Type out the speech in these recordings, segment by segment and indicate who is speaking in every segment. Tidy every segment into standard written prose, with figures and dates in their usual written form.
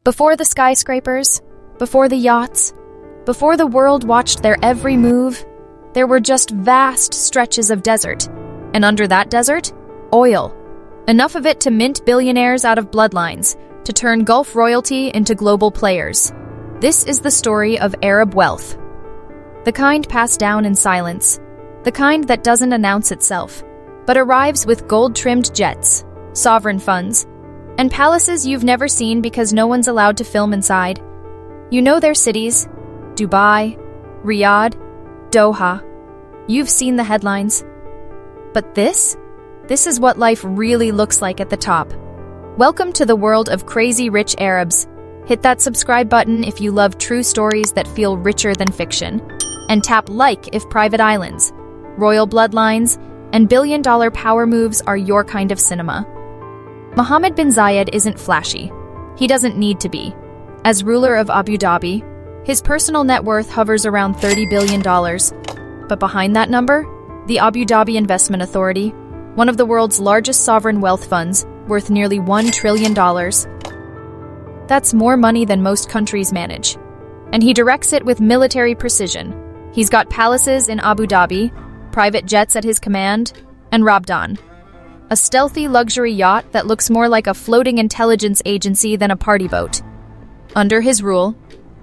Speaker 1: Before the skyscrapers, before the yachts, before the world watched their every move, there were just vast stretches of desert. And under that desert, oil. Enough of it to mint billionaires out of bloodlines, to turn Gulf royalty into global players. This is the story of Arab wealth. The kind passed down in silence. The kind that doesn't announce itself, but arrives with gold-trimmed jets, sovereign funds, and palaces you've never seen because no one's allowed to film inside. You know their cities: Dubai, Riyadh, Doha. You've seen the headlines. But this is what life really looks like at the top. Welcome to the world of crazy rich Arabs. Hit that subscribe button if you love true stories that feel richer than fiction. And tap like if private islands, royal bloodlines, and billion-dollar power moves are your kind of cinema. Mohammed bin Zayed isn't flashy. He doesn't need to be. As ruler of Abu Dhabi, his personal net worth hovers around $30 billion. But behind that number, the Abu Dhabi Investment Authority, one of the world's largest sovereign wealth funds, worth nearly $1 trillion. That's more money than most countries manage. And he directs it with military precision. He's got palaces in Abu Dhabi, private jets at his command, and Rabdan, a stealthy luxury yacht that looks more like a floating intelligence agency than a party boat. Under his rule,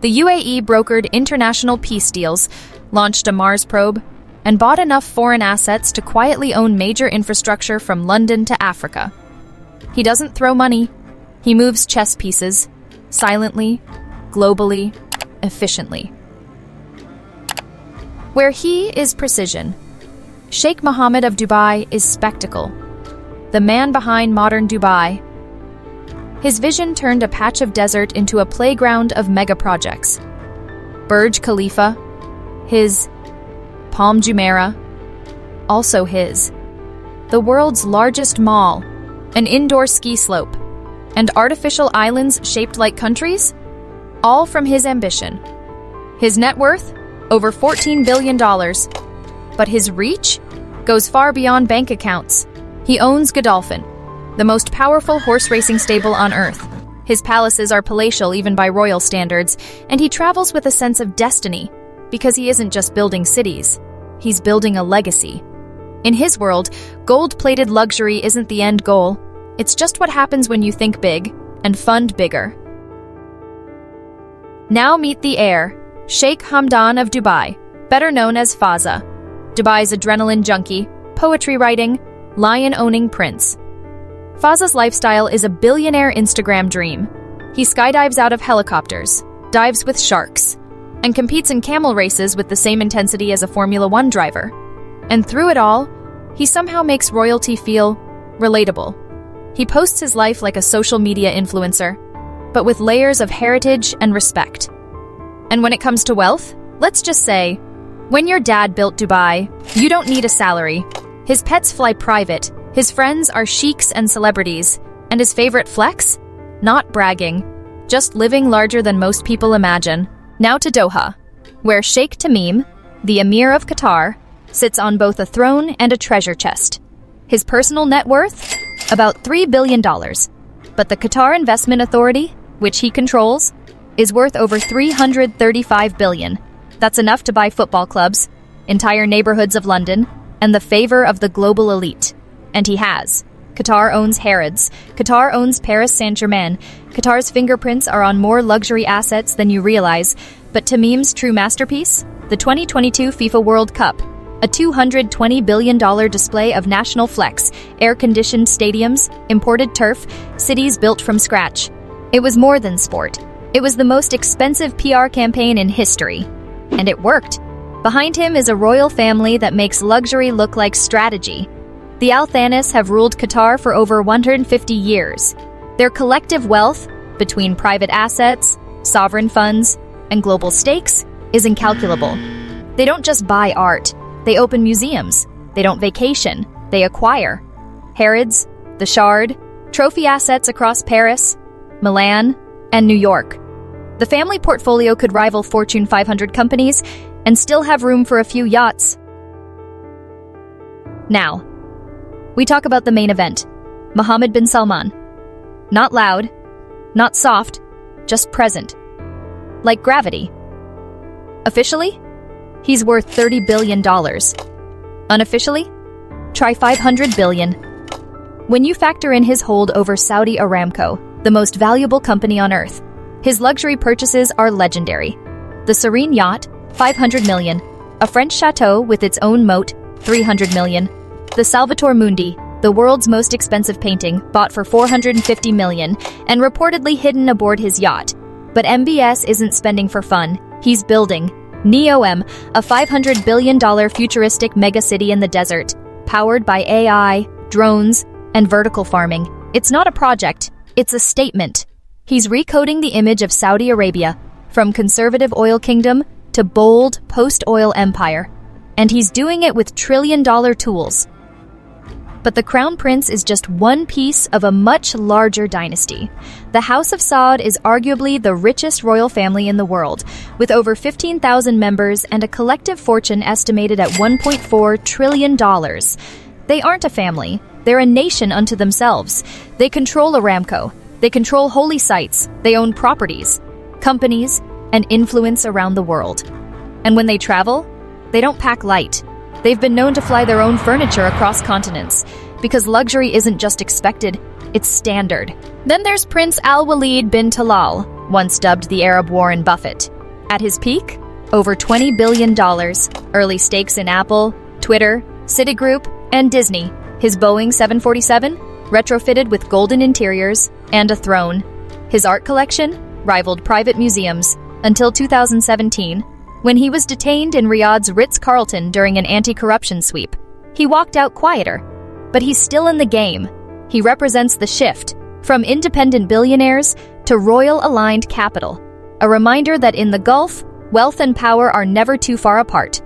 Speaker 1: the UAE brokered international peace deals, launched a Mars probe, and bought enough foreign assets to quietly own major infrastructure from London to Africa. He doesn't throw money. He moves chess pieces, silently, globally, efficiently. Where he is precision, Sheikh Mohammed of Dubai is spectacle. The man behind modern Dubai. His vision turned a patch of desert into a playground of mega projects. Burj Khalifa, his. Palm Jumeirah, also his. The world's largest mall, an indoor ski slope, and artificial islands shaped like countries, all from his ambition. His net worth, over $14 billion, but his reach goes far beyond bank accounts. He owns Godolphin, the most powerful horse racing stable on Earth. His palaces are palatial even by royal standards, and he travels with a sense of destiny, because he isn't just building cities, he's building a legacy. In his world, gold-plated luxury isn't the end goal. It's just what happens when you think big and fund bigger. Now meet the heir, Sheikh Hamdan of Dubai, better known as Fazza, Dubai's adrenaline junkie, poetry writing, lion-owning prince. Fazza's lifestyle is a billionaire Instagram dream. He skydives out of helicopters, dives with sharks, and competes in camel races with the same intensity as a Formula One driver. And through it all, he somehow makes royalty feel relatable. He posts his life like a social media influencer, but with layers of heritage and respect. And when it comes to wealth, let's just say, when your dad built Dubai, you don't need a salary. His pets fly private, his friends are sheiks and celebrities, and his favorite flex? Not bragging, just living larger than most people imagine. Now to Doha, where Sheikh Tamim, the Emir of Qatar, sits on both a throne and a treasure chest. His personal net worth? About $3 billion. But the Qatar Investment Authority, which he controls, is worth over $335 billion. That's enough to buy football clubs, entire neighborhoods of London, and the favor of the global elite. And he has. Qatar owns Harrods. Qatar owns Paris Saint-Germain. Qatar's fingerprints are on more luxury assets than you realize. But Tamim's true masterpiece? The 2022 FIFA World Cup. A $220 billion display of national flex, air-conditioned stadiums, imported turf, cities built from scratch. It was more than sport. It was the most expensive PR campaign in history. And it worked. Behind him is a royal family that makes luxury look like strategy. The Al Thanis have ruled Qatar for over 150 years. Their collective wealth, between private assets, sovereign funds, and global stakes, is incalculable. They don't just buy art. They open museums. They don't vacation. They acquire. Harrods, the Shard, trophy assets across Paris, Milan, and New York. The family portfolio could rival Fortune 500 companies and still have room for a few yachts. Now, we talk about the main event, Mohammed bin Salman. Not loud, not soft, just present. Like gravity. Officially, he's worth $30 billion. Unofficially, try $500 billion. When you factor in his hold over Saudi Aramco, the most valuable company on earth, his luxury purchases are legendary. The Serene yacht, $500 million. A French chateau with its own moat, $300 million. The Salvator Mundi, the world's most expensive painting, bought for $450 million and reportedly hidden aboard his yacht. But MBS isn't spending for fun. He's building NEOM, a $500 billion futuristic megacity in the desert, powered by AI, drones, and vertical farming. It's not a project, it's a statement. He's recoding the image of Saudi Arabia, from conservative oil kingdom to bold post-oil empire. And he's doing it with trillion-dollar tools. But the Crown Prince is just one piece of a much larger dynasty. The House of Saud is arguably the richest royal family in the world, with over 15,000 members and a collective fortune estimated at $1.4 trillion. They aren't a family. They're a nation unto themselves. They control Aramco. They control holy sites. They own properties, companies, and influence around the world. And when they travel, they don't pack light. They've been known to fly their own furniture across continents, because luxury isn't just expected, it's standard. Then there's Prince Al-Waleed bin Talal, once dubbed the Arab Warren Buffett. At his peak, over $20 billion, early stakes in Apple, Twitter, Citigroup, and Disney. His Boeing 747, retrofitted with golden interiors and a throne. His art collection rivaled private museums until 2017, when he was detained in Riyadh's Ritz-Carlton during an anti-corruption sweep. He walked out quieter, but he's still in the game. He represents the shift from independent billionaires to royal-aligned capital, a reminder that in the Gulf, wealth and power are never too far apart.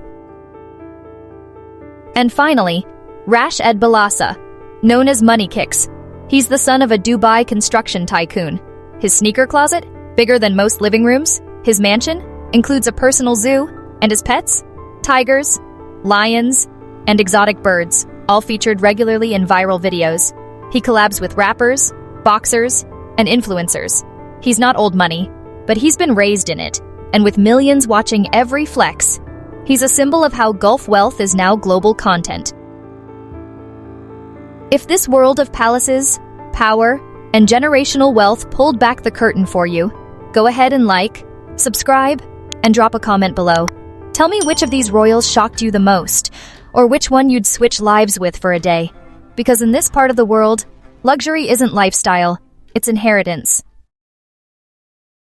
Speaker 1: And finally, Rashed Belhasa, known as Money Kicks. He's the son of a Dubai construction tycoon. His sneaker closet, bigger than most living rooms. His mansion includes a personal zoo, and his pets, tigers, lions, and exotic birds, all featured regularly in viral videos. He collabs with rappers, boxers, and influencers. He's not old money, but he's been raised in it, and with millions watching every flex, he's a symbol of how Gulf wealth is now global content. If this world of palaces, power, and generational wealth pulled back the curtain for you, go ahead and like, subscribe, and drop a comment below. Tell me which of these royals shocked you the most, or which one you'd switch lives with for a day. Because in this part of the world, luxury isn't lifestyle, it's inheritance.